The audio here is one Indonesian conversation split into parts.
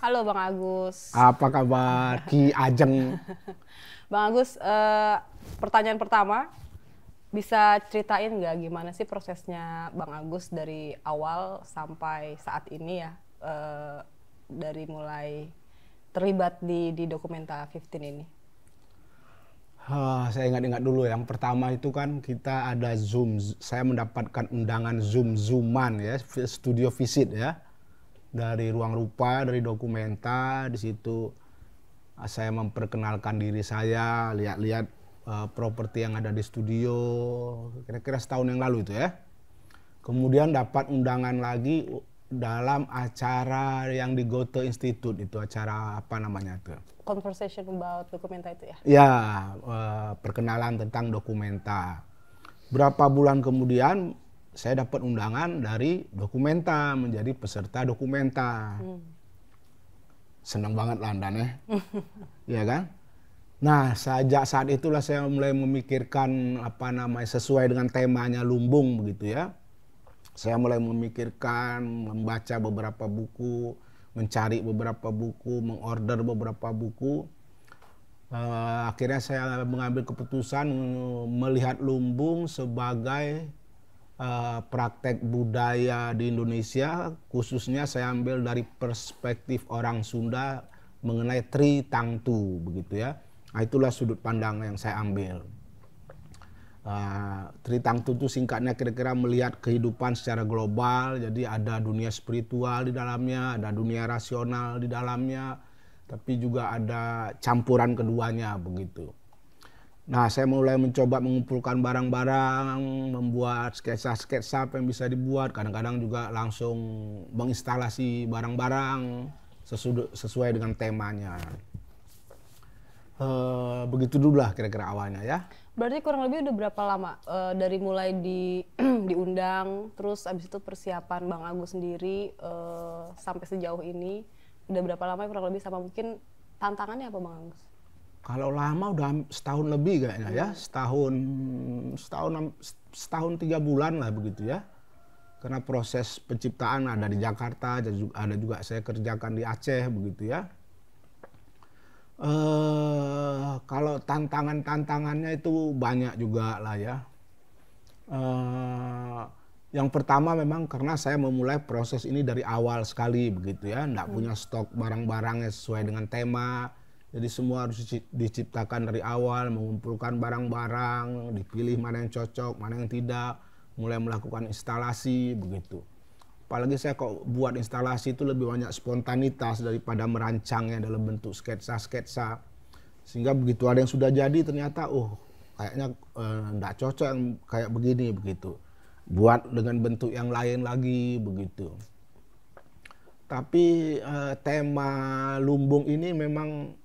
Halo Bang Agus. Apa kabar Ki Ajeng? Bang Agus, pertanyaan pertama, bisa ceritain nggak gimana sih prosesnya Bang Agus dari awal sampai saat ini ya, dari mulai terlibat di Documenta 15 ini? Saya ingat-ingat dulu. Yang pertama itu kan kita ada Zoom. Saya mendapatkan undangan Zoom-Zooman ya, studio visit ya. Dari Ruang Rupa, dari Documenta. Di situ saya memperkenalkan diri saya, lihat-lihat properti yang ada di studio. Kira-kira setahun yang lalu itu ya. Kemudian dapat undangan lagi dalam acara yang di Goethe Institute, itu acara apa namanya tuh? Conversation about Documenta itu ya? Ya, perkenalan tentang Documenta. Berapa bulan kemudian saya dapat undangan dari Documenta menjadi peserta Documenta. Senang banget lah Andan ya. Ya kan? Nah, sejak saat itulah saya mulai memikirkan apa namanya sesuai dengan temanya Lumbung begitu ya. Saya mulai memikirkan, membaca beberapa buku, mencari beberapa buku, mengorder beberapa buku. Akhirnya saya mengambil keputusan melihat Lumbung sebagai praktek budaya di Indonesia, khususnya saya ambil dari perspektif orang Sunda mengenai Tri Tangtu begitu ya. Nah, itulah sudut pandang yang saya ambil. Tri Tangtu itu singkatnya kira-kira melihat kehidupan secara global, jadi ada dunia spiritual di dalamnya, ada dunia rasional di dalamnya, tapi juga ada campuran keduanya begitu. Nah, saya mulai mencoba mengumpulkan barang-barang, membuat sketsa-sketsa apa yang bisa dibuat, kadang-kadang juga langsung menginstalasi barang-barang sesuai dengan temanya. Begitu dulu lah kira-kira awalnya ya. Berarti kurang lebih udah berapa lama dari mulai diundang, terus abis itu persiapan Bang Agus sendiri sampai sejauh ini, udah berapa lama kurang lebih, sama mungkin tantangannya apa Bang Agus? Kalau lama udah setahun lebih kayaknya ya, setahun 3 bulan lah begitu ya. Karena proses penciptaan ada di Jakarta, ada juga saya kerjakan di Aceh begitu ya. Kalau tantangannya itu banyak juga lah ya. Yang pertama memang karena saya memulai proses ini dari awal sekali begitu ya, nggak punya stok barang-barang yang sesuai dengan tema. Jadi semua harus diciptakan dari awal, mengumpulkan barang-barang, dipilih mana yang cocok, mana yang tidak, mulai melakukan instalasi begitu. Apalagi saya kok buat instalasi itu lebih banyak spontanitas daripada merancangnya dalam bentuk sketsa-sketsa. Sehingga begitu ada yang sudah jadi ternyata kayaknya enggak cocok yang kayak begini begitu. Buat dengan bentuk yang lain lagi begitu. Tapi tema Lumbung ini memang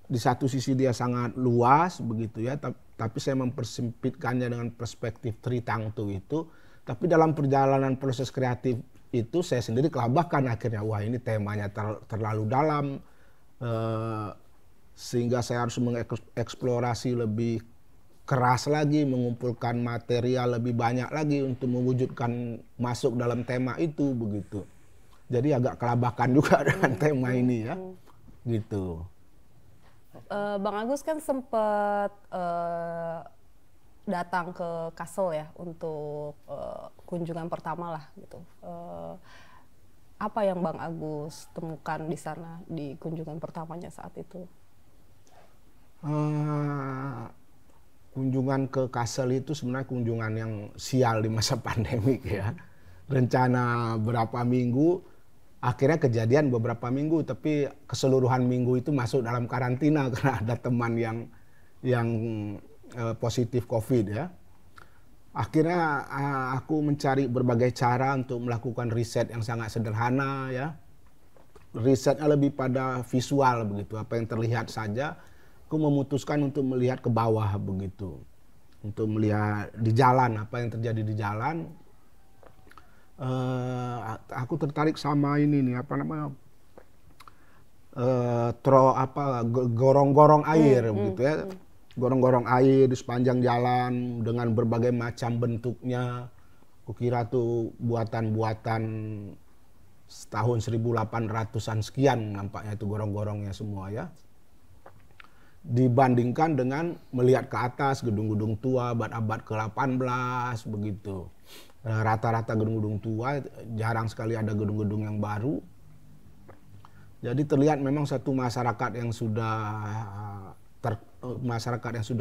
di satu sisi dia sangat luas begitu ya, tapi saya mempersempitkannya dengan perspektif Tri Tangtu itu. Tapi dalam perjalanan proses kreatif itu saya sendiri kelabakan akhirnya, wah ini temanya terlalu dalam, sehingga saya harus mengeksplorasi lebih keras lagi, mengumpulkan material lebih banyak lagi untuk mewujudkan masuk dalam tema itu begitu. Jadi agak kelabakan juga dengan tema ini ya, gitu. Bang Agus kan sempat datang ke Kassel ya untuk kunjungan pertama lah gitu. Apa yang Bang Agus temukan di sana di kunjungan pertamanya saat itu? Kunjungan ke Kassel itu sebenarnya kunjungan yang sial di masa pandemik ya. Rencana berapa minggu, akhirnya kejadian beberapa minggu, tapi keseluruhan minggu itu masuk dalam karantina karena ada teman yang positif COVID ya. Akhirnya aku mencari berbagai cara untuk melakukan riset yang sangat sederhana ya. Risetnya lebih pada visual begitu, apa yang terlihat saja. Aku memutuskan untuk melihat ke bawah begitu. Untuk melihat di jalan, apa yang terjadi di jalan. Aku tertarik sama ini nih, apa namanya, gorong-gorong air begitu ya. Gorong-gorong air di sepanjang jalan dengan berbagai macam bentuknya. Kukira tuh buatan-buatan tahun 1800-an sekian nampaknya itu gorong-gorongnya semua ya. Dibandingkan dengan melihat ke atas gedung-gedung tua abad ke-18 begitu. Rata-rata gedung-gedung tua, jarang sekali ada gedung-gedung yang baru. Jadi terlihat memang satu masyarakat yang sudah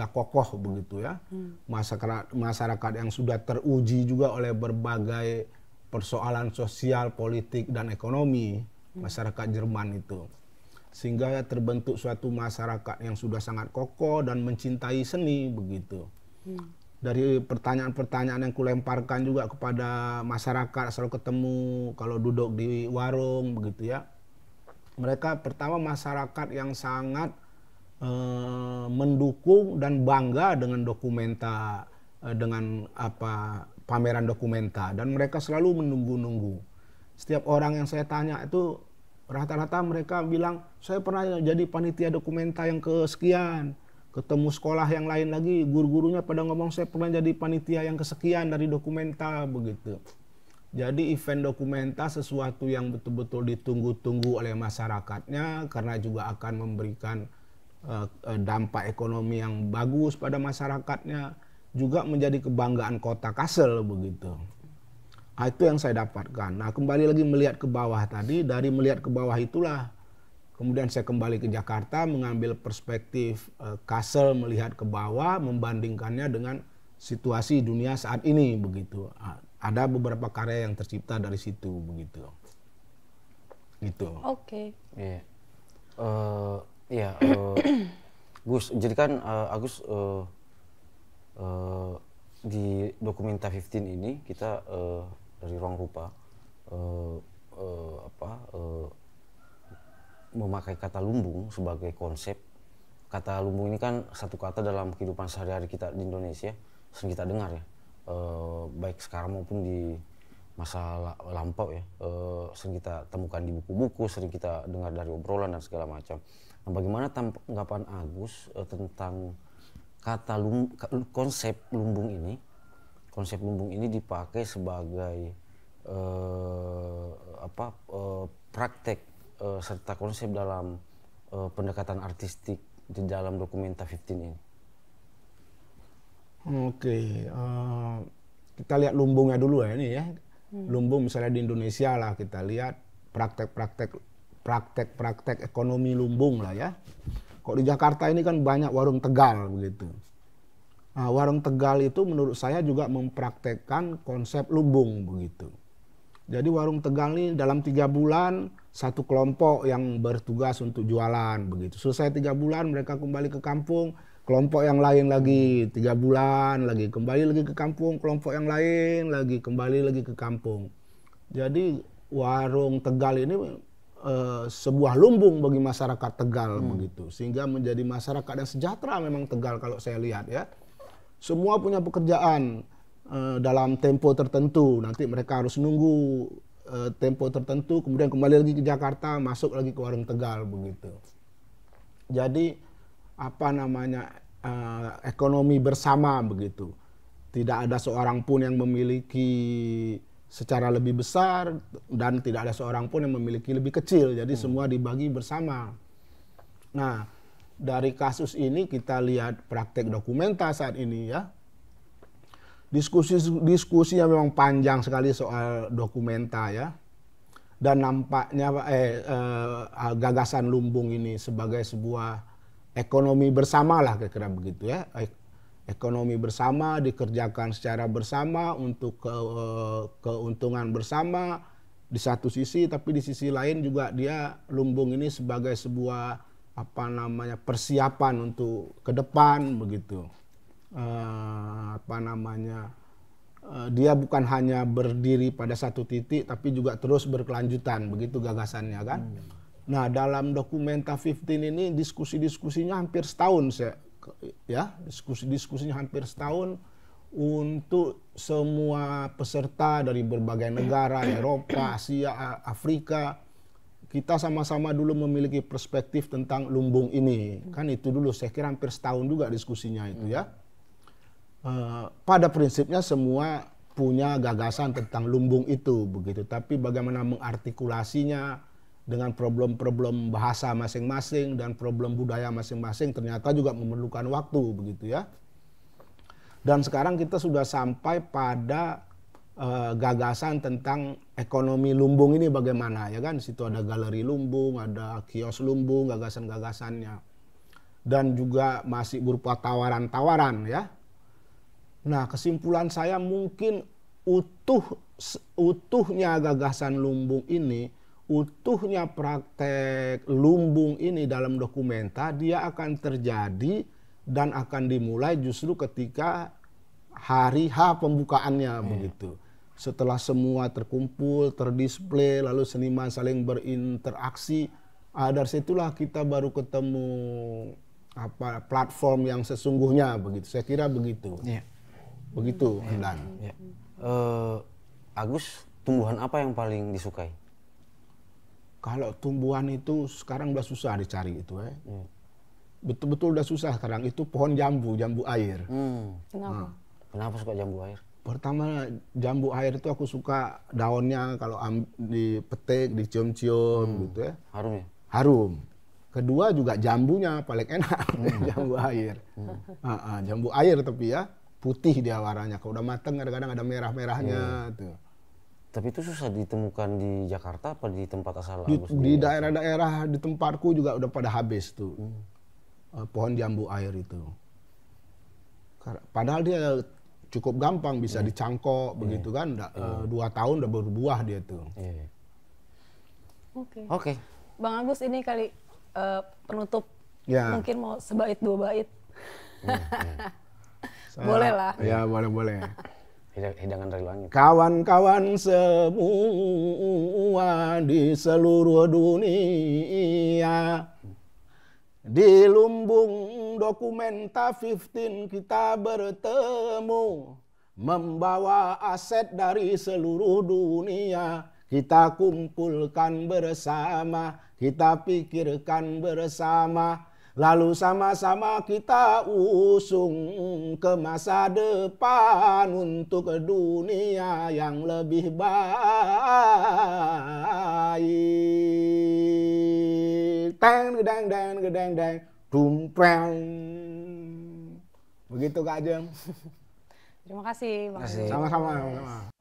kokoh begitu ya. Masyarakat yang sudah teruji juga oleh berbagai persoalan sosial, politik dan ekonomi masyarakat Jerman itu. Sehingga terbentuk suatu masyarakat yang sudah sangat kokoh dan mencintai seni begitu. Dari pertanyaan-pertanyaan yang kulemparkan juga kepada masyarakat selalu ketemu kalau duduk di warung begitu ya. Mereka pertama masyarakat yang sangat mendukung dan bangga dengan dokumenta, dengan pameran dokumenta, dan mereka selalu menunggu-nunggu. Setiap orang yang saya tanya itu rata-rata mereka bilang, saya pernah jadi panitia dokumenta yang kesekian. Ketemu sekolah yang lain lagi, guru-gurunya pada ngomong saya pernah jadi panitia yang kesekian dari dokumenta begitu. Jadi event dokumenta sesuatu yang betul-betul ditunggu-tunggu oleh masyarakatnya karena juga akan memberikan dampak ekonomi yang bagus pada masyarakatnya, juga menjadi kebanggaan kota Kassel begitu. Nah, itu yang saya dapatkan. Nah, kembali lagi melihat ke bawah tadi, dari melihat ke bawah itulah kemudian saya kembali ke Jakarta mengambil perspektif Kassel melihat ke bawah, membandingkannya dengan situasi dunia saat ini begitu. Ada beberapa karya yang tercipta dari situ begitu. Gitu. Oke. Gus, jadi kan Agus di Documenta 15 ini kita dari Ruang Rupa memakai kata lumbung sebagai konsep. Kata lumbung ini kan satu kata dalam kehidupan sehari-hari kita di Indonesia sering kita dengar ya, baik sekarang maupun di masa lampau ya, sering kita temukan di buku-buku, sering kita dengar dari obrolan dan segala macam. Nah, bagaimana tanggapan Agus tentang kata konsep lumbung ini? Konsep lumbung ini dipakai sebagai praktek serta konsep dalam pendekatan artistik di dalam Documenta 15 ini. Oke, kita lihat lumbungnya dulu ya ini ya. Lumbung misalnya di Indonesia lah kita lihat praktek ekonomi lumbung lah ya. Kok di Jakarta ini kan banyak warung Tegal begitu. Nah, warung Tegal itu menurut saya juga mempraktekkan konsep lumbung begitu. Jadi warung Tegal ini dalam 3 bulan satu kelompok yang bertugas untuk jualan begitu. Selesai 3 bulan mereka kembali ke kampung, kelompok yang lain lagi 3 bulan lagi kembali lagi ke kampung, kelompok yang lain lagi kembali lagi ke kampung. Jadi warung Tegal ini sebuah lumbung bagi masyarakat Tegal begitu, sehingga menjadi masyarakat yang sejahtera memang Tegal kalau saya lihat ya. Semua punya pekerjaan dalam tempo tertentu, nanti mereka harus nunggu tempo tertentu, kemudian kembali lagi ke Jakarta, masuk lagi ke warung Tegal begitu. Jadi ekonomi bersama begitu. Tidak ada seorang pun yang memiliki secara lebih besar dan tidak ada seorang pun yang memiliki lebih kecil. Jadi semua dibagi bersama. Nah, dari kasus ini kita lihat praktek dokumenta saat ini ya. Diskusinya memang panjang sekali soal dokumenta ya. Dan nampaknya gagasan lumbung ini sebagai sebuah ekonomi bersama lah kira-kira begitu ya. Ekonomi bersama dikerjakan secara bersama untuk keuntungan bersama di satu sisi, tapi di sisi lain juga dia lumbung ini sebagai sebuah persiapan untuk ke depan begitu. Dia bukan hanya berdiri pada satu titik tapi juga terus berkelanjutan begitu gagasannya kan. Nah, dalam Documenta 15 ini diskusinya hampir setahun diskusinya hampir setahun untuk semua peserta dari berbagai negara, Eropa, Asia, Afrika. Kita sama-sama dulu memiliki perspektif tentang lumbung ini. Kan itu dulu saya kira hampir setahun juga diskusinya itu ya. Pada prinsipnya semua punya gagasan tentang lumbung itu begitu, tapi bagaimana mengartikulasinya dengan problem-problem bahasa masing-masing dan problem budaya masing-masing ternyata juga memerlukan waktu begitu ya. Dan sekarang kita sudah sampai pada gagasan tentang ekonomi lumbung ini bagaimana ya kan. Di situ ada galeri lumbung, ada kios lumbung, gagasan-gagasannya. Dan juga masih berupa tawaran-tawaran ya. Nah, kesimpulan saya mungkin utuhnya gagasan lumbung ini, utuhnya praktek lumbung ini dalam dokumenta, dia akan terjadi dan akan dimulai justru ketika hari H pembukaannya begitu. Setelah semua terkumpul, terdisplay, lalu seniman saling berinteraksi, dari situlah kita baru ketemu platform yang sesungguhnya begitu. Saya kira begitu. Yeah. Begitu, Dan. Yeah. Agus, tumbuhan apa yang paling disukai? Kalau tumbuhan itu sekarang udah susah dicari itu betul-betul udah susah sekarang. Itu pohon jambu air. Kenapa? Kenapa suka jambu air? Pertama, jambu air itu aku suka daunnya kalau dipetik, dicium-cium gitu ya. Harum ya? Harum. Kedua juga jambunya paling enak, jambu air. Jambu air tapi ya, putih dia warnanya. Kalau udah mateng kadang-kadang ada merah-merahnya tuh. Tapi itu susah ditemukan di Jakarta apa di tempat asal Agus? Di daerah-daerah di tempatku juga udah pada habis tuh. Pohon jambu air itu. Padahal dia cukup gampang bisa dicangkok begitu kan. 2 tahun udah berbuah dia tuh. Oke. Bang Agus ini kali penutup. Mungkin mau sebait 2 bait. Boleh lah. Ya boleh. Hidangan dari langit. Kawan-kawan semua di seluruh dunia, di lumbung Dokumenta 15 kita bertemu, membawa aset dari seluruh dunia. Kita kumpulkan bersama, kita pikirkan bersama, lalu sama-sama kita usung ke masa depan untuk dunia yang lebih baik. Teng gedeng deng gedeng deng tumpreng. Begitu Kak Ajeng. Terima kasih Bang Agus. Sama-sama.